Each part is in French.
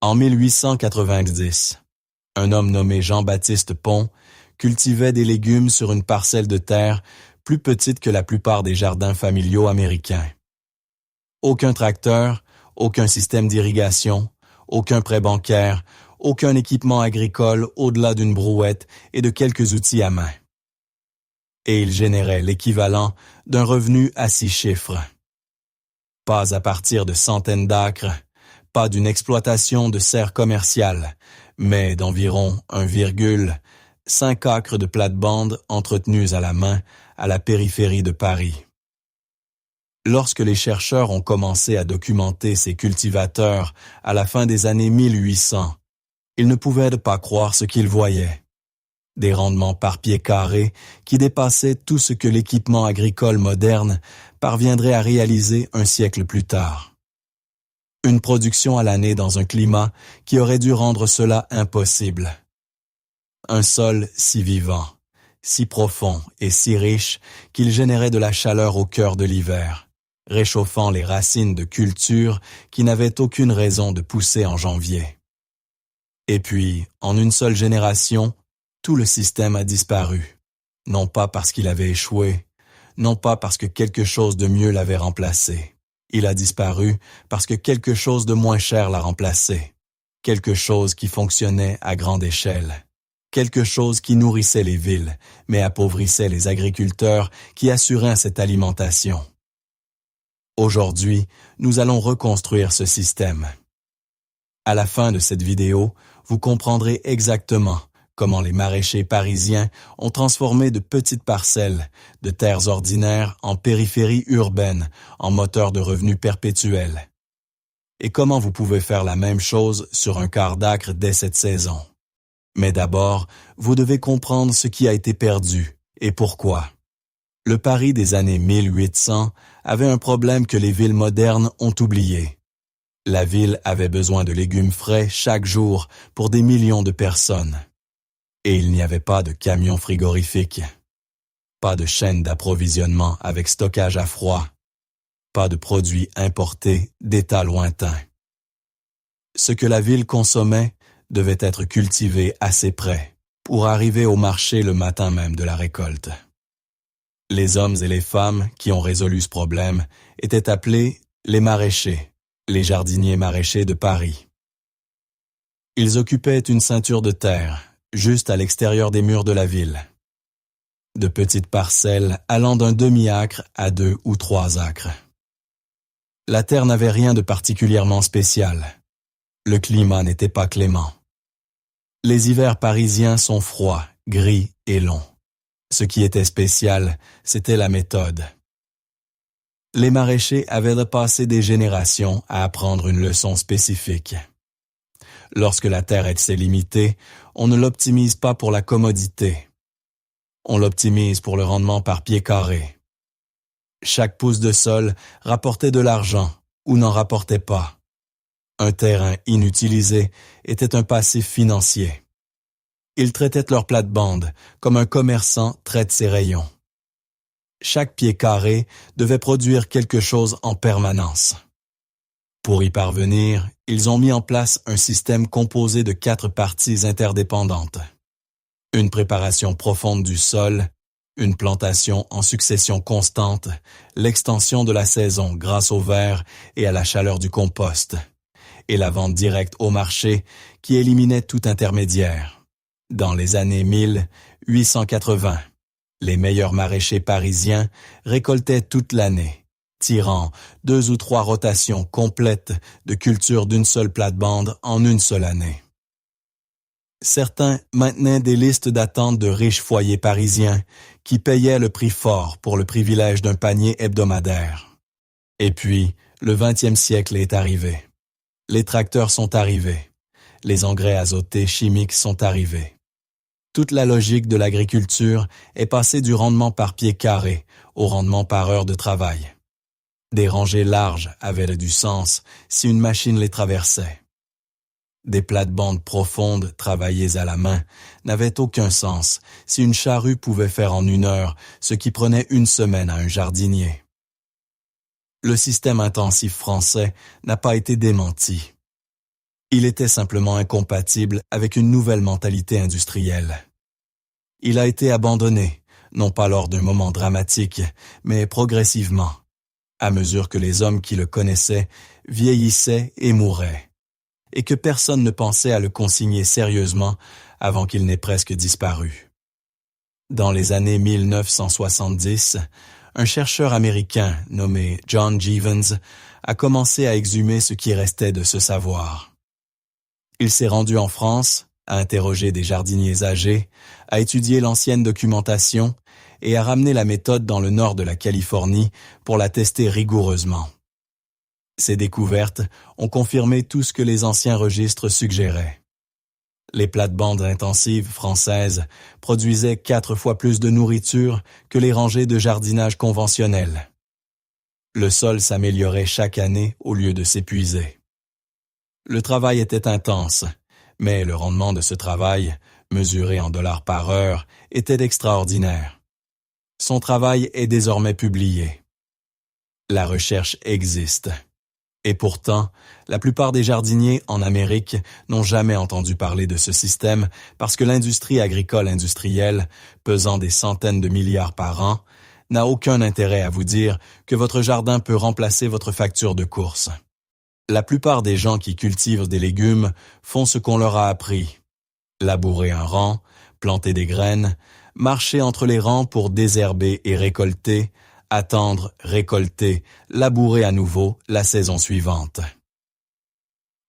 En 1890, un homme nommé Jean-Baptiste Pons cultivait des légumes sur une parcelle de terre plus petite que la plupart des jardins familiaux américains. Aucun tracteur, aucun système d'irrigation, aucun prêt bancaire, aucun équipement agricole au-delà d'une brouette et de quelques outils à main. Et il générait l'équivalent d'un revenu à 6 chiffres. Pas à partir de centaines d'acres, pas d'une exploitation de serres commerciales, mais d'environ 1,5 acres de plate-bande entretenus à la main à la périphérie de Paris. Lorsque les chercheurs ont commencé à documenter ces cultivateurs à la fin des années 1800, ils ne pouvaient pas croire ce qu'ils voyaient. Des rendements par pied carré qui dépassaient tout ce que l'équipement agricole moderne parviendrait à réaliser un siècle plus tard. Une production à l'année dans un climat qui aurait dû rendre cela impossible. Un sol si vivant, si profond et si riche qu'il générait de la chaleur au cœur de l'hiver, réchauffant les racines de cultures qui n'avaient aucune raison de pousser en janvier. Et puis, en une seule génération, tout le système a disparu, non pas parce qu'il avait échoué, non pas parce que quelque chose de mieux l'avait remplacé. Il a disparu parce que quelque chose de moins cher l'a remplacé, quelque chose qui fonctionnait à grande échelle, quelque chose qui nourrissait les villes, mais appauvrissait les agriculteurs qui assuraient cette alimentation. Aujourd'hui, nous allons reconstruire ce système. À la fin de cette vidéo, vous comprendrez exactement comment les maraîchers parisiens ont transformé de petites parcelles de terres ordinaires en périphérie urbaine, en moteur de revenus perpétuels. Et comment vous pouvez faire la même chose sur un quart d'acre dès cette saison. Mais d'abord, vous devez comprendre ce qui a été perdu et pourquoi. Le Paris des années 1800 avait un problème que les villes modernes ont oublié. La ville avait besoin de légumes frais chaque jour pour des millions de personnes. Et il n'y avait pas de camions frigorifiques, pas de chaîne d'approvisionnement avec stockage à froid, pas de produits importés d'États lointains. Ce que la ville consommait devait être cultivé assez près pour arriver au marché le matin même de la récolte. Les hommes et les femmes qui ont résolu ce problème étaient appelés les maraîchers, les jardiniers maraîchers de Paris. Ils occupaient une ceinture de terre, juste à l'extérieur des murs de la ville. De petites parcelles allant d'un demi-acre à 2 ou 3 acres. La terre n'avait rien de particulièrement spécial. Le climat n'était pas clément. Les hivers parisiens sont froids, gris et longs. Ce qui était spécial, c'était la méthode. Les maraîchers avaient passé des générations à apprendre une leçon spécifique. Lorsque la terre est assez limitée, on ne l'optimise pas pour la commodité. On l'optimise pour le rendement par pied carré. Chaque pouce de sol rapportait de l'argent ou n'en rapportait pas. Un terrain inutilisé était un passif financier. Ils traitaient leur plate-bande comme un commerçant traite ses rayons. Chaque pied carré devait produire quelque chose en permanence. Pour y parvenir, ils ont mis en place un système composé de 4 parties interdépendantes. Une préparation profonde du sol, une plantation en succession constante, l'extension de la saison grâce au verre et à la chaleur du compost, et la vente directe au marché qui éliminait tout intermédiaire. Dans les années 1880, les meilleurs maraîchers parisiens récoltaient toute l'année, tirant 2 ou 3 rotations complètes de culture d'une seule plate-bande en une seule année. Certains maintenaient des listes d'attente de riches foyers parisiens qui payaient le prix fort pour le privilège d'un panier hebdomadaire. Et puis, le XXe siècle est arrivé. Les tracteurs sont arrivés. Les engrais azotés chimiques sont arrivés. Toute la logique de l'agriculture est passée du rendement par pied carré au rendement par heure de travail. Des rangées larges avaient du sens si une machine les traversait. Des plates-bandes profondes travaillées à la main n'avaient aucun sens si une charrue pouvait faire en 1 heure ce qui prenait 1 semaine à un jardinier. Le système intensif français n'a pas été démenti. Il était simplement incompatible avec une nouvelle mentalité industrielle. Il a été abandonné, non pas lors d'un moment dramatique, mais progressivement, à mesure que les hommes qui le connaissaient vieillissaient et mouraient, et que personne ne pensait à le consigner sérieusement avant qu'il n'ait presque disparu. Dans les années 1970, un chercheur américain nommé John Jeavons a commencé à exhumer ce qui restait de ce savoir. Il s'est rendu en France, a interrogé des jardiniers âgés, a étudié l'ancienne documentation et a ramené la méthode dans le nord de la Californie pour la tester rigoureusement. Ces découvertes ont confirmé tout ce que les anciens registres suggéraient. Les plates-bandes intensives françaises produisaient 4 fois plus de nourriture que les rangées de jardinage conventionnelles. Le sol s'améliorait chaque année au lieu de s'épuiser. Le travail était intense, mais le rendement de ce travail, mesuré en dollars par heure, était extraordinaire. Son travail est désormais publié. La recherche existe. Et pourtant, la plupart des jardiniers en Amérique n'ont jamais entendu parler de ce système parce que l'industrie agricole industrielle, pesant des centaines de milliards par an, n'a aucun intérêt à vous dire que votre jardin peut remplacer votre facture de course. La plupart des gens qui cultivent des légumes font ce qu'on leur a appris. Labourer un rang, planter des graines, marcher entre les rangs pour désherber et récolter, attendre, récolter, labourer à nouveau la saison suivante.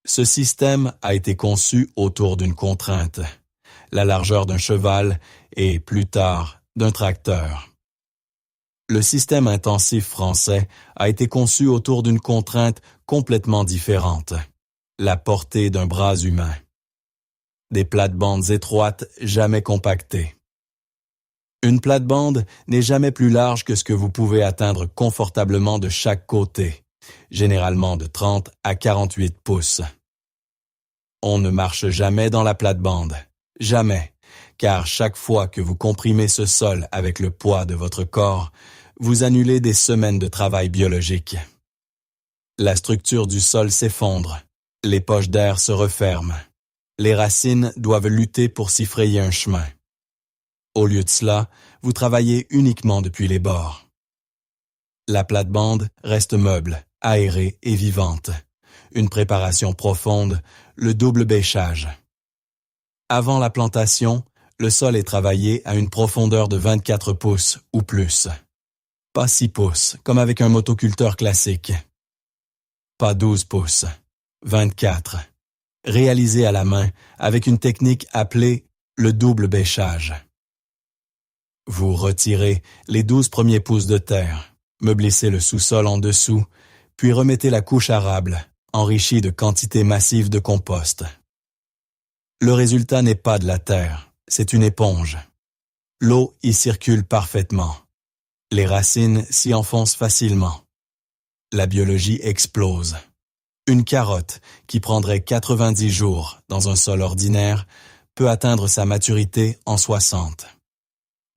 Ce système a été conçu autour d'une contrainte, la largeur d'un cheval et, plus tard, d'un tracteur. Le système intensif français a été conçu autour d'une contrainte complètement différente, la portée d'un bras humain. Des plates-bandes étroites jamais compactées. Une plate-bande n'est jamais plus large que ce que vous pouvez atteindre confortablement de chaque côté, généralement de 30 à 48 pouces. On ne marche jamais dans la plate-bande, jamais, car chaque fois que vous comprimez ce sol avec le poids de votre corps, vous annulez des semaines de travail biologique. La structure du sol s'effondre, les poches d'air se referment, les racines doivent lutter pour s'y frayer un chemin. Au lieu de cela, vous travaillez uniquement depuis les bords. La plate-bande reste meuble, aérée et vivante. Une préparation profonde, le double bêchage. Avant la plantation, le sol est travaillé à une profondeur de 24 pouces ou plus. Pas 6 pouces, comme avec un motoculteur classique. Pas 12 pouces, 24. Réalisé à la main avec une technique appelée le double bêchage. Vous retirez les 12 premiers pouces de terre, meublissez le sous-sol en dessous, puis remettez la couche arable, enrichie de quantités massives de compost. Le résultat n'est pas de la terre, c'est une éponge. L'eau y circule parfaitement. Les racines s'y enfoncent facilement. La biologie explose. Une carotte, qui prendrait 90 jours dans un sol ordinaire, peut atteindre sa maturité en 60.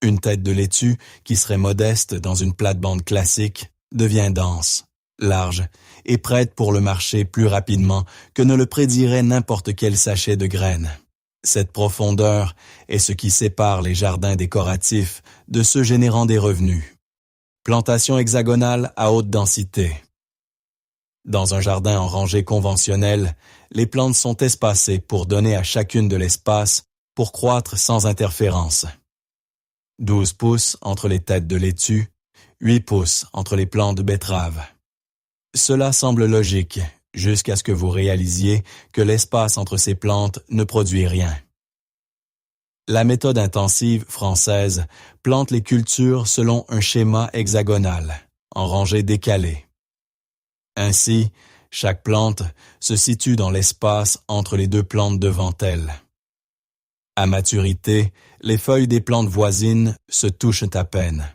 Une tête de laitue, qui serait modeste dans une plate-bande classique, devient dense, large et prête pour le marché plus rapidement que ne le prédirait n'importe quel sachet de graines. Cette profondeur est ce qui sépare les jardins décoratifs de ceux générant des revenus. Plantation hexagonale à haute densité. Dans un jardin en rangée conventionnelle, les plantes sont espacées pour donner à chacune de l'espace pour croître sans interférence. 12 pouces entre les têtes de laitue, 8 pouces entre les plants de betterave. Cela semble logique, jusqu'à ce que vous réalisiez que l'espace entre ces plantes ne produit rien. La méthode intensive française plante les cultures selon un schéma hexagonal, en rangées décalées. Ainsi, chaque plante se situe dans l'espace entre les deux plantes devant elle. À maturité, les feuilles des plantes voisines se touchent à peine.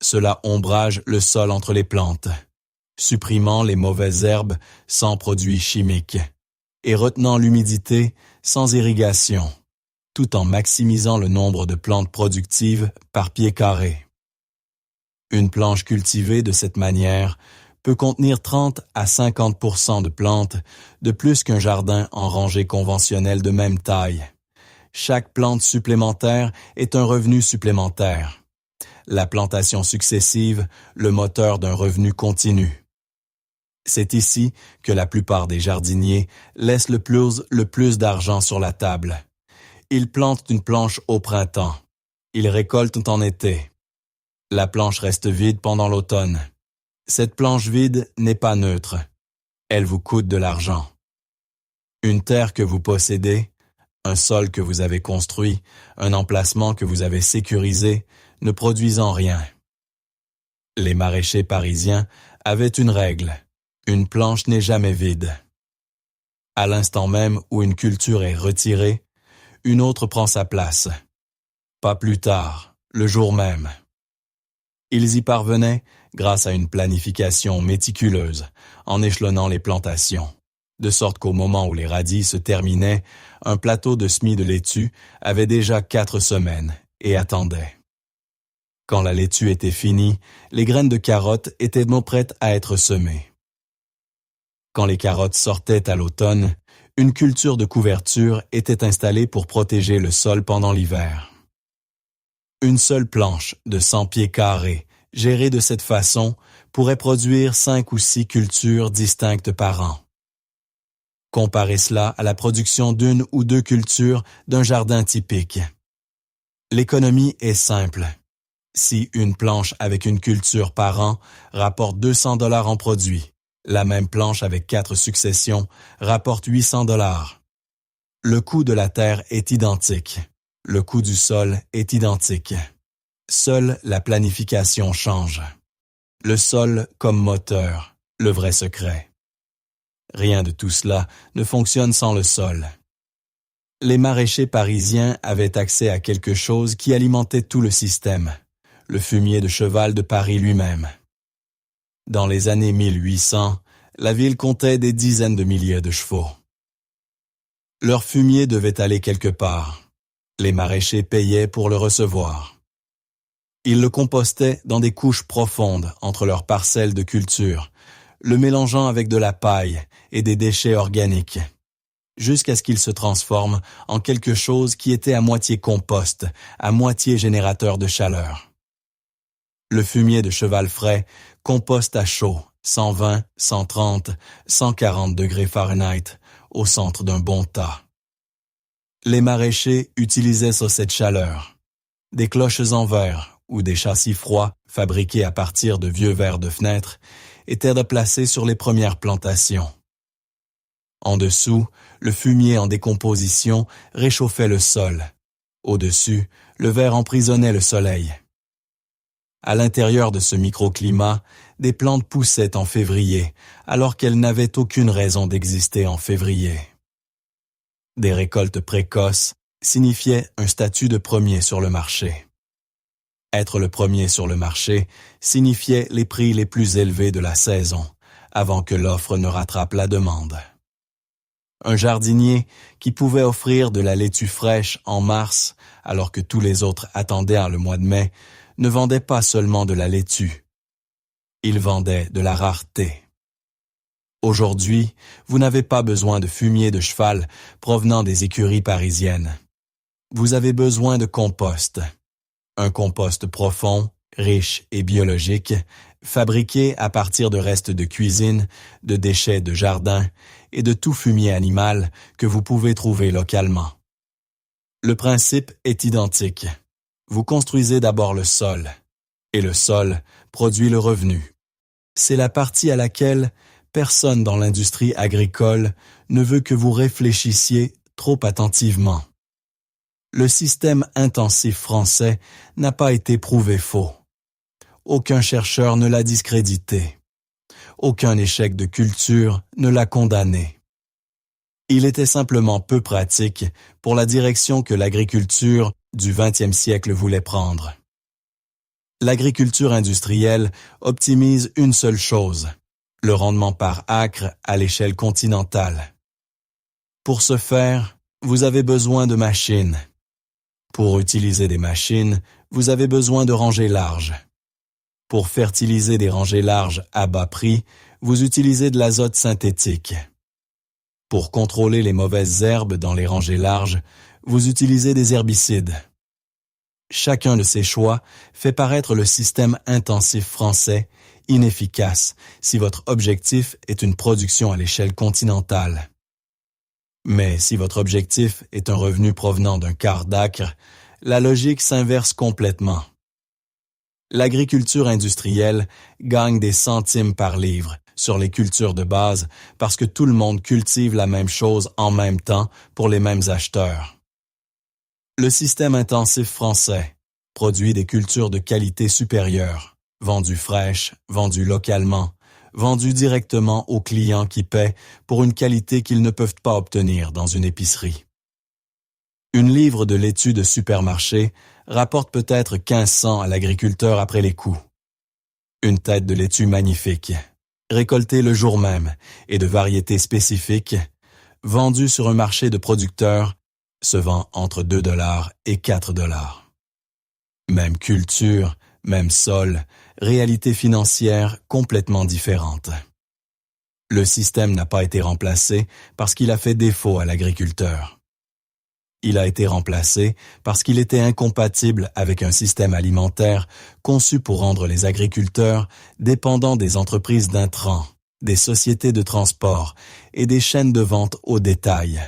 Cela ombrage le sol entre les plantes, supprimant les mauvaises herbes sans produits chimiques et retenant l'humidité sans irrigation, tout en maximisant le nombre de plantes productives par pied carré. Une planche cultivée de cette manière peut contenir 30 à 50% de plantes, de plus qu'un jardin en rangée conventionnelle de même taille. Chaque plante supplémentaire est un revenu supplémentaire. La plantation successive, le moteur d'un revenu continu. C'est ici que la plupart des jardiniers laissent le plus d'argent sur la table. Ils plantent une planche au printemps. Ils récoltent en été. La planche reste vide pendant l'automne. Cette planche vide n'est pas neutre. Elle vous coûte de l'argent. Une terre que vous possédez, un sol que vous avez construit, un emplacement que vous avez sécurisé, ne produisant rien. Les maraîchers parisiens avaient une règle. Une planche n'est jamais vide. À l'instant même où une culture est retirée, une autre prend sa place. Pas plus tard, le jour même. Ils y parvenaient grâce à une planification méticuleuse, en échelonnant les plantations, de sorte qu'au moment où les radis se terminaient, un plateau de semis de laitue avait déjà 4 semaines et attendait. Quand la laitue était finie, les graines de carottes étaient donc prêtes à être semées. Quand les carottes sortaient à l'automne, une culture de couverture était installée pour protéger le sol pendant l'hiver. Une seule planche de 100 pieds carrés, gérée de cette façon, pourrait produire 5 ou 6 cultures distinctes par an. Comparez cela à la production d'une ou 2 cultures d'un jardin typique. L'économie est simple. Si une planche avec une culture par an rapporte $200 en produits, la même planche avec 4 successions rapporte $800. Le coût de la terre est identique. Le coût du sol est identique. Seule la planification change. Le sol comme moteur, le vrai secret. Rien de tout cela ne fonctionne sans le sol. Les maraîchers parisiens avaient accès à quelque chose qui alimentait tout le système, le fumier de cheval de Paris lui-même. Dans les années 1800, la ville comptait des dizaines de milliers de chevaux. Leur fumier devait aller quelque part. Les maraîchers payaient pour le recevoir. Ils le compostaient dans des couches profondes entre leurs parcelles de culture, le mélangeant avec de la paille et des déchets organiques, jusqu'à ce qu'il se transforme en quelque chose qui était à moitié compost, à moitié générateur de chaleur. Le fumier de cheval frais composte à chaud, 120, 130, 140 degrés Fahrenheit, au centre d'un bon tas. Les maraîchers utilisaient sur cette chaleur des cloches en verre ou des châssis froids fabriqués à partir de vieux verres de fenêtre étaient replacés sur les premières plantations. En dessous, le fumier en décomposition réchauffait le sol. Au-dessus, le verre emprisonnait le soleil. À l'intérieur de ce microclimat, des plantes poussaient en février, alors qu'elles n'avaient aucune raison d'exister en février. Des récoltes précoces signifiaient un statut de premier sur le marché. Être le premier sur le marché signifiait les prix les plus élevés de la saison, avant que l'offre ne rattrape la demande. Un jardinier qui pouvait offrir de la laitue fraîche en mars, alors que tous les autres attendaient le mois de mai, ne vendait pas seulement de la laitue. Il vendait de la rareté. Aujourd'hui, vous n'avez pas besoin de fumier de cheval provenant des écuries parisiennes. Vous avez besoin de compost. Un compost profond, riche et biologique, fabriqué à partir de restes de cuisine, de déchets de jardin et de tout fumier animal que vous pouvez trouver localement. Le principe est identique. Vous construisez d'abord le sol, et le sol produit le revenu. C'est la partie à laquelle personne dans l'industrie agricole ne veut que vous réfléchissiez trop attentivement. Le système intensif français n'a pas été prouvé faux. Aucun chercheur ne l'a discrédité. Aucun échec de culture ne l'a condamné. Il était simplement peu pratique pour la direction que l'agriculture du XXe siècle voulait prendre. L'agriculture industrielle optimise une seule chose, le rendement par acre à l'échelle continentale. Pour ce faire, vous avez besoin de machines. Pour utiliser des machines, vous avez besoin de rangées larges. Pour fertiliser des rangées larges à bas prix, vous utilisez de l'azote synthétique. Pour contrôler les mauvaises herbes dans les rangées larges, vous utilisez des herbicides. Chacun de ces choix fait paraître le système intensif français inefficace si votre objectif est une production à l'échelle continentale. Mais si votre objectif est un revenu provenant d'un quart d'acre, la logique s'inverse complètement. L'agriculture industrielle gagne des centimes par livre sur les cultures de base parce que tout le monde cultive la même chose en même temps pour les mêmes acheteurs. Le système intensif français produit des cultures de qualité supérieure, vendues fraîches, vendues localement, vendues directement aux clients qui paient pour une qualité qu'ils ne peuvent pas obtenir dans une épicerie. Une livre de laitue de supermarché rapporte peut-être 1500 à l'agriculteur après les coûts. Une tête de laitue magnifique, récoltée le jour même et de variété spécifique, vendue sur un marché de producteurs, se vend entre 2 $ et 4 $. Même culture, même sol, réalité financière complètement différente. Le système n'a pas été remplacé parce qu'il a fait défaut à l'agriculteur. Il a été remplacé parce qu'il était incompatible avec un système alimentaire conçu pour rendre les agriculteurs dépendants des entreprises d'intrants, des sociétés de transport et des chaînes de vente au détail.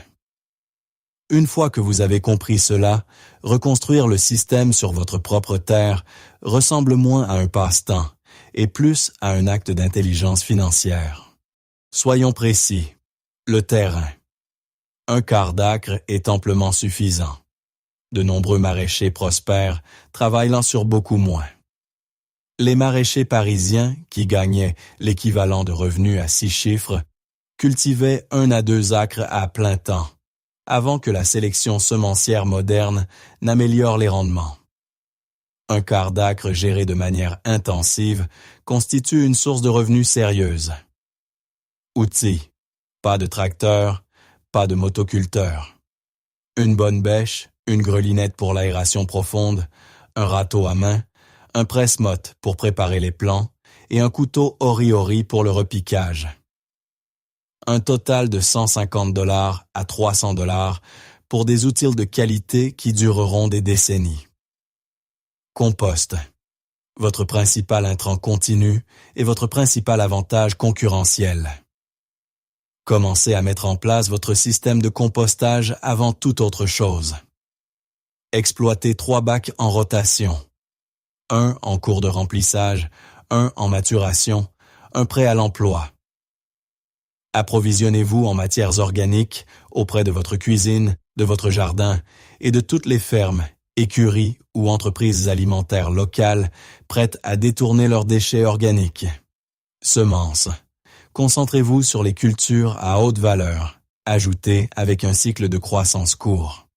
Une fois que vous avez compris cela, reconstruire le système sur votre propre terre ressemble moins à un passe-temps et plus à un acte d'intelligence financière. Soyons précis. Le terrain. Un quart d'acre est amplement suffisant. De nombreux maraîchers prospères travaillant sur beaucoup moins. Les maraîchers parisiens, qui gagnaient l'équivalent de revenus à 6 chiffres, cultivaient 1 à 2 acres à plein temps, avant que la sélection semencière moderne n'améliore les rendements. Un quart d'acre géré de manière intensive constitue une source de revenus sérieuse. Outils. Pas de tracteur, pas de motoculteur. Une bonne bêche, une grelinette pour l'aération profonde, un râteau à main, un presse-motte pour préparer les plants et un couteau ori-ori pour le repiquage. Un total de 150 $ à 300 $ pour des outils de qualité qui dureront des décennies. Compost. Votre principal intrant continu et votre principal avantage concurrentiel. Commencez à mettre en place votre système de compostage avant toute autre chose. Exploitez 3 bacs en rotation. Un en cours de remplissage, un en maturation, un prêt à l'emploi. Approvisionnez-vous en matières organiques auprès de votre cuisine, de votre jardin et de toutes les fermes, écuries ou entreprises alimentaires locales prêtes à détourner leurs déchets organiques. Semences. Concentrez-vous sur les cultures à haute valeur, ajoutées avec un cycle de croissance court.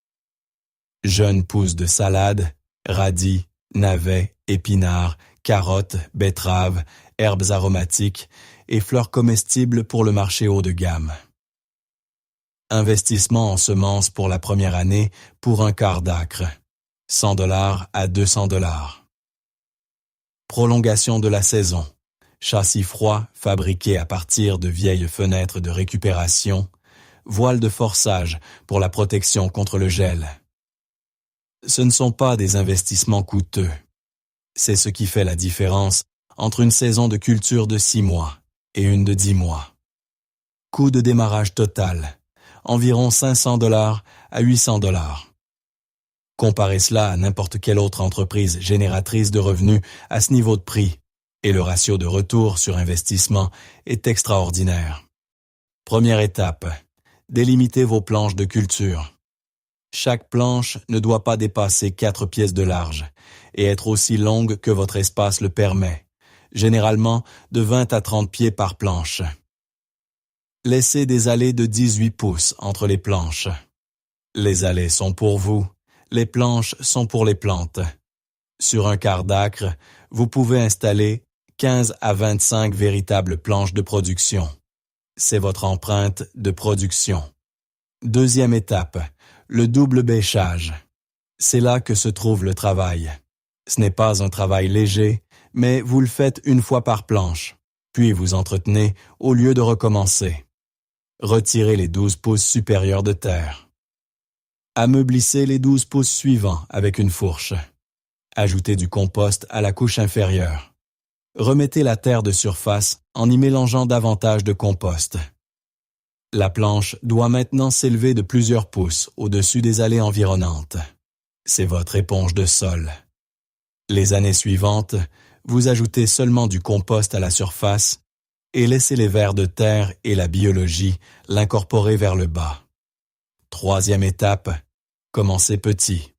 Jeunes pousses de salade, radis, navets, épinards, carottes, betteraves, herbes aromatiques et fleurs comestibles pour le marché haut de gamme. Investissement en semences pour la première année pour un quart d'acre, 100 $ à 200 $. Prolongation de la saison. Châssis froid fabriqué à partir de vieilles fenêtres de récupération, voile de forçage pour la protection contre le gel. Ce ne sont pas des investissements coûteux. C'est ce qui fait la différence entre une saison de culture de 6 mois et une de 10 mois. Coût de démarrage total, environ 500 $ à 800 $. Comparez cela à n'importe quelle autre entreprise génératrice de revenus à ce niveau de prix, et le ratio de retour sur investissement est extraordinaire. Première étape, délimitez vos planches de culture. Chaque planche ne doit pas dépasser 4 pièces de large et être aussi longue que votre espace le permet, généralement de 20 à 30 pieds par planche. Laissez des allées de 18 pouces entre les planches. Les allées sont pour vous, les planches sont pour les plantes. Sur un quart d'acre, vous pouvez installer 15 à 25 véritables planches de production. C'est votre empreinte de production. Deuxième étape, le double bêchage. C'est là que se trouve le travail. Ce n'est pas un travail léger, mais vous le faites une fois par planche, puis vous entretenez au lieu de recommencer. Retirez les 12 pouces supérieurs de terre. Ameublissez les 12 pouces suivants avec une fourche. Ajoutez du compost à la couche inférieure. Remettez la terre de surface en y mélangeant davantage de compost. La planche doit maintenant s'élever de plusieurs pouces au-dessus des allées environnantes. C'est votre éponge de sol. Les années suivantes, vous ajoutez seulement du compost à la surface et laissez les vers de terre et la biologie l'incorporer vers le bas. Troisième étape, commencez petit.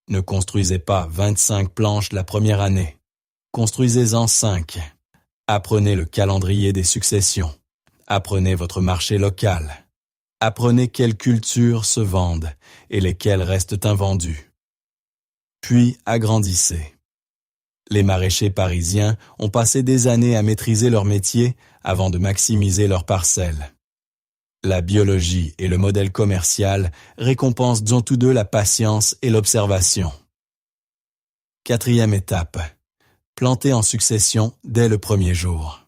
Ne construisez pas 25 planches la première année. Construisez-en 5. Apprenez le calendrier des successions. Apprenez votre marché local. Apprenez quelles cultures se vendent et lesquelles restent invendues. Puis agrandissez. Les maraîchers parisiens ont passé des années à maîtriser leur métier avant de maximiser leurs parcelles. La biologie et le modèle commercial récompensent tous deux la patience et l'observation. Quatrième étape. Plantez en succession dès le premier jour.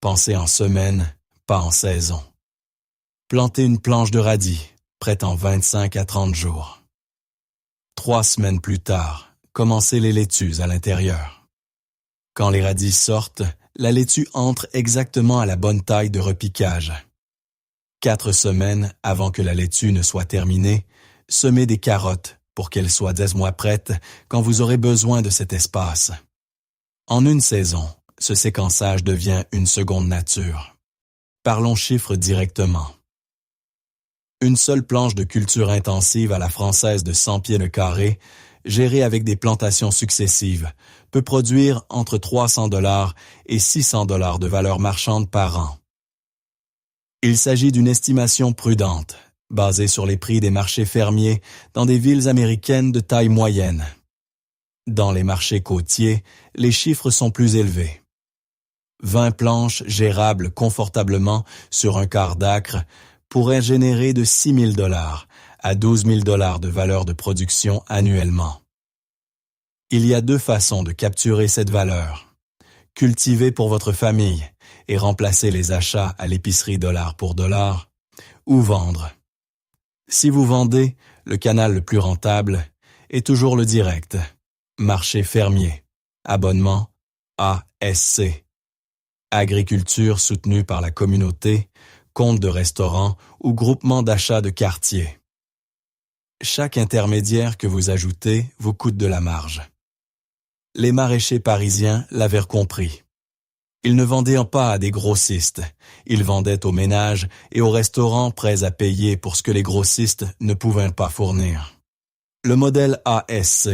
Pensez en semaine, pas en saison. Plantez une planche de radis, prête en 25 à 30 jours. 3 semaines plus tard, commencez les laitues à l'intérieur. Quand les radis sortent, la laitue entre exactement à la bonne taille de repiquage. 4 semaines avant que la laitue ne soit terminée, semez des carottes pour qu'elles soient des mois prêtes quand vous aurez besoin de cet espace. En une saison, ce séquençage devient une seconde nature. Parlons chiffres directement. Une seule planche de culture intensive à la française de 100 pieds de carré, gérée avec des plantations successives, peut produire entre 300 $ et 600 $ de valeur marchande par an. Il s'agit d'une estimation prudente, basée sur les prix des marchés fermiers dans des villes américaines de taille moyenne. Dans les marchés côtiers, les chiffres sont plus élevés. 20 planches gérables confortablement sur un quart d'acre pourraient générer de 6 000 $ à 12 000 $ de valeur de production annuellement. Il y a 2 façons de capturer cette valeur. Cultiver pour votre famille et remplacer les achats à l'épicerie dollar pour dollar, ou vendre. Si vous vendez, le canal le plus rentable est toujours le direct. Marché fermier, abonnement, ASC. Agriculture soutenue par la communauté, compte de restaurant ou groupement d'achat de quartier. Chaque intermédiaire que vous ajoutez vous coûte de la marge. Les maraîchers parisiens l'avaient compris. Ils ne vendaient pas à des grossistes, ils vendaient aux ménages et aux restaurants prêts à payer pour ce que les grossistes ne pouvaient pas fournir. Le modèle ASC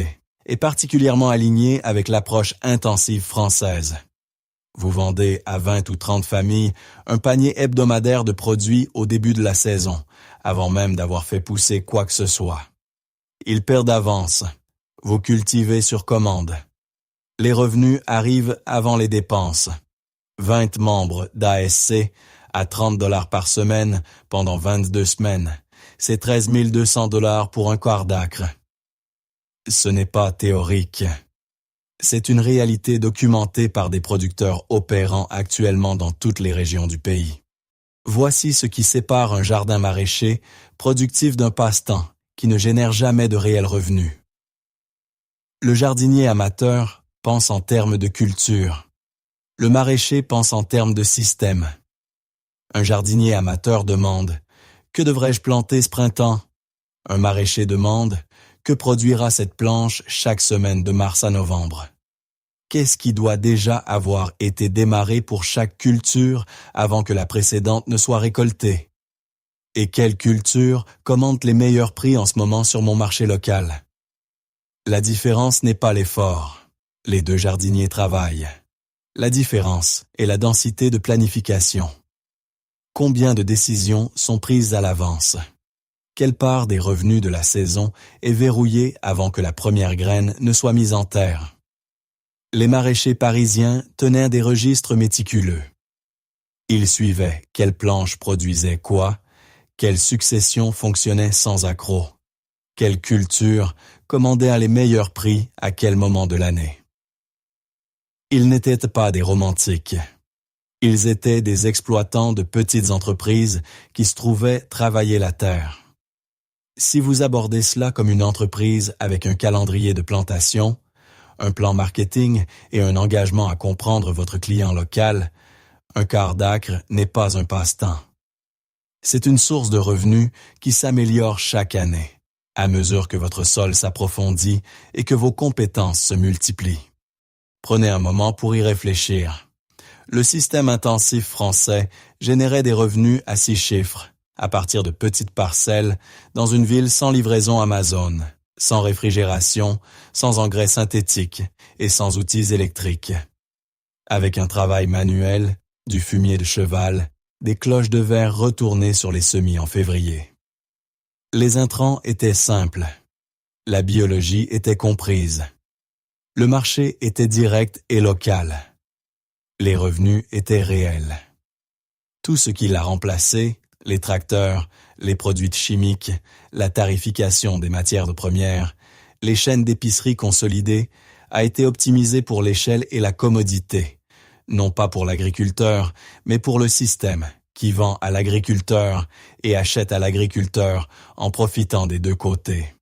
est particulièrement aligné avec l'approche intensive française. Vous vendez à 20 ou 30 familles un panier hebdomadaire de produits au début de la saison, avant même d'avoir fait pousser quoi que ce soit. Ils perdent d'avance. Vous cultivez sur commande. Les revenus arrivent avant les dépenses. 20 membres d'ASC à 30 $ par semaine pendant 22 semaines. C'est 13 200 $ pour un quart d'acre. Ce n'est pas théorique. C'est une réalité documentée par des producteurs opérant actuellement dans toutes les régions du pays. Voici ce qui sépare un jardin maraîcher productif d'un passe-temps qui ne génère jamais de réels revenus. Le jardinier amateur pense en termes de culture. Le maraîcher pense en termes de système. Un jardinier amateur demande « Que devrais-je planter ce printemps ?» Un maraîcher demande « Que produira cette planche chaque semaine de mars à novembre ?» Qu'est-ce qui doit déjà avoir été démarré pour chaque culture avant que la précédente ne soit récoltée? Et quelle culture commande les meilleurs prix en ce moment sur mon marché local? La différence n'est pas l'effort. Les 2 jardiniers travaillent. La différence est la densité de planification. Combien de décisions sont prises à l'avance? Quelle part des revenus de la saison est verrouillée avant que la première graine ne soit mise en terre? Les maraîchers parisiens tenaient des registres méticuleux. Ils suivaient quelle planche produisait quoi, quelle succession fonctionnait sans accroc, quelle culture commandait à les meilleurs prix à quel moment de l'année. Ils n'étaient pas des romantiques. Ils étaient des exploitants de petites entreprises qui se trouvaient travailler la terre. Si vous abordez cela comme une entreprise avec un calendrier de plantation, un plan marketing et un engagement à comprendre votre client local, un quart d'acre n'est pas un passe-temps. C'est une source de revenus qui s'améliore chaque année, à mesure que votre sol s'approfondit et que vos compétences se multiplient. Prenez un moment pour y réfléchir. Le système intensif français générait des revenus à 6 chiffres, à partir de petites parcelles, dans une ville sans livraison Amazon, sans réfrigération, sans engrais synthétiques et sans outils électriques. Avec un travail manuel, du fumier de cheval, des cloches de verre retournées sur les semis en février. Les intrants étaient simples. La biologie était comprise. Le marché était direct et local. Les revenus étaient réels. Tout ce qui l'a remplacé, les tracteurs, les produits chimiques, la tarification des matières premières, les chaînes d'épicerie consolidées, a été optimisé pour l'échelle et la commodité, non pas pour l'agriculteur, mais pour le système qui vend à l'agriculteur et achète à l'agriculteur en profitant des deux côtés.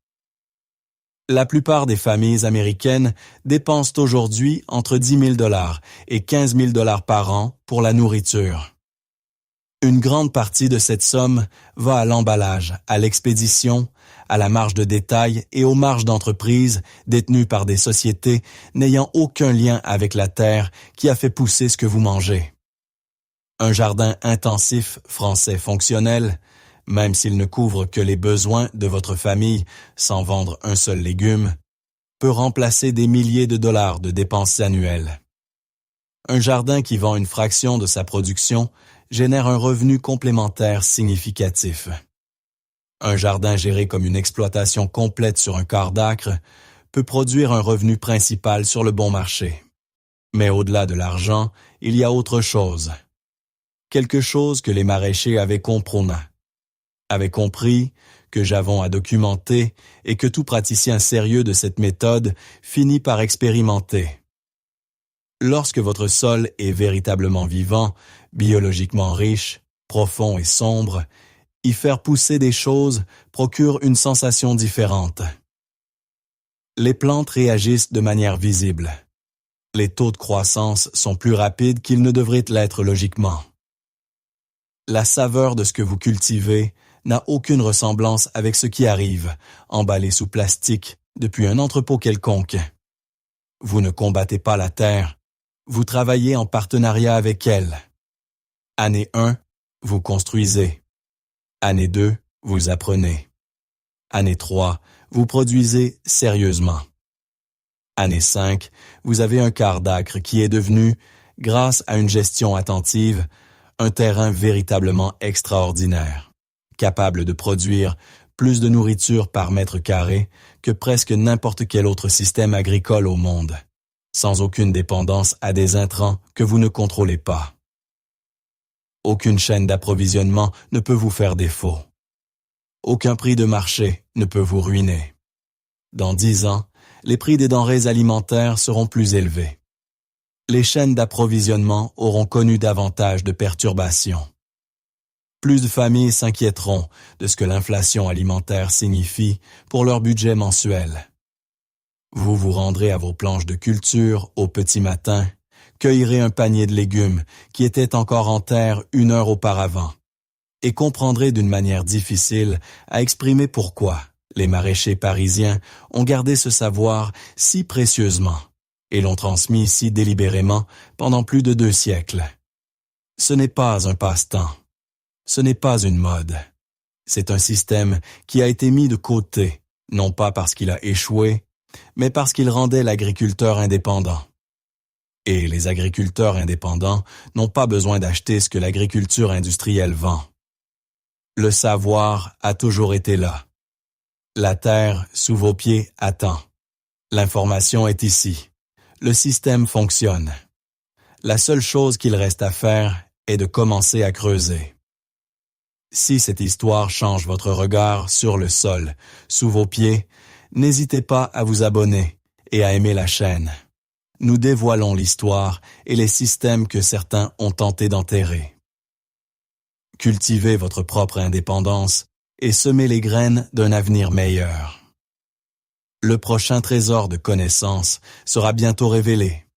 La plupart des familles américaines dépensent aujourd'hui entre 10 000 $ et 15 000 $ par an pour la nourriture. Une grande partie de cette somme va à l'emballage, à l'expédition, à la marge de détail et aux marges d'entreprise détenues par des sociétés n'ayant aucun lien avec la terre qui a fait pousser ce que vous mangez. Un jardin intensif français fonctionnel, même s'il ne couvre que les besoins de votre famille sans vendre un seul légume, peut remplacer des milliers de dollars de dépenses annuelles. Un jardin qui vend une fraction de sa production génère un revenu complémentaire significatif. Un jardin géré comme une exploitation complète sur un quart d'acre peut produire un revenu principal sur le bon marché. Mais au-delà de l'argent, il y a autre chose. Quelque chose que les maraîchers avaient compris, que j'avons à documenter et que tout praticien sérieux de cette méthode finit par expérimenter. Lorsque votre sol est véritablement vivant, biologiquement riche, profond et sombre, y faire pousser des choses procure une sensation différente. Les plantes réagissent de manière visible. Les taux de croissance sont plus rapides qu'ils ne devraient l'être logiquement. La saveur de ce que vous cultivez n'a aucune ressemblance avec ce qui arrive, emballé sous plastique, depuis un entrepôt quelconque. Vous ne combattez pas la terre, vous travaillez en partenariat avec elle. Année 1, vous construisez. Année 2, vous apprenez. Année 3, vous produisez sérieusement. Année 5, vous avez un quart d'acre qui est devenu, grâce à une gestion attentive, un terrain véritablement extraordinaire, capable de produire plus de nourriture par mètre carré que presque n'importe quel autre système agricole au monde, sans aucune dépendance à des intrants que vous ne contrôlez pas. Aucune chaîne d'approvisionnement ne peut vous faire défaut. Aucun prix de marché ne peut vous ruiner. Dans 10 ans, les prix des denrées alimentaires seront plus élevés. Les chaînes d'approvisionnement auront connu davantage de perturbations. Plus de familles s'inquiéteront de ce que l'inflation alimentaire signifie pour leur budget mensuel. Vous vous rendrez à vos planches de culture au petit matin, cueillerez un panier de légumes qui était encore en terre 1 heure auparavant, et comprendrez d'une manière difficile à exprimer pourquoi les maraîchers parisiens ont gardé ce savoir si précieusement et l'ont transmis si délibérément pendant plus de 2 siècles. Ce n'est pas un passe-temps. Ce n'est pas une mode. C'est un système qui a été mis de côté, non pas parce qu'il a échoué, mais parce qu'il rendait l'agriculteur indépendant. Et les agriculteurs indépendants n'ont pas besoin d'acheter ce que l'agriculture industrielle vend. Le savoir a toujours été là. La terre, sous vos pieds, attend. L'information est ici. Le système fonctionne. La seule chose qu'il reste à faire est de commencer à creuser. Si cette histoire change votre regard sur le sol, sous vos pieds, n'hésitez pas à vous abonner et à aimer la chaîne. nous dévoilons l'histoire et les systèmes que certains ont tenté d'enterrer. Cultivez votre propre indépendance et semez les graines d'un avenir meilleur. Le prochain trésor de connaissances sera bientôt révélé.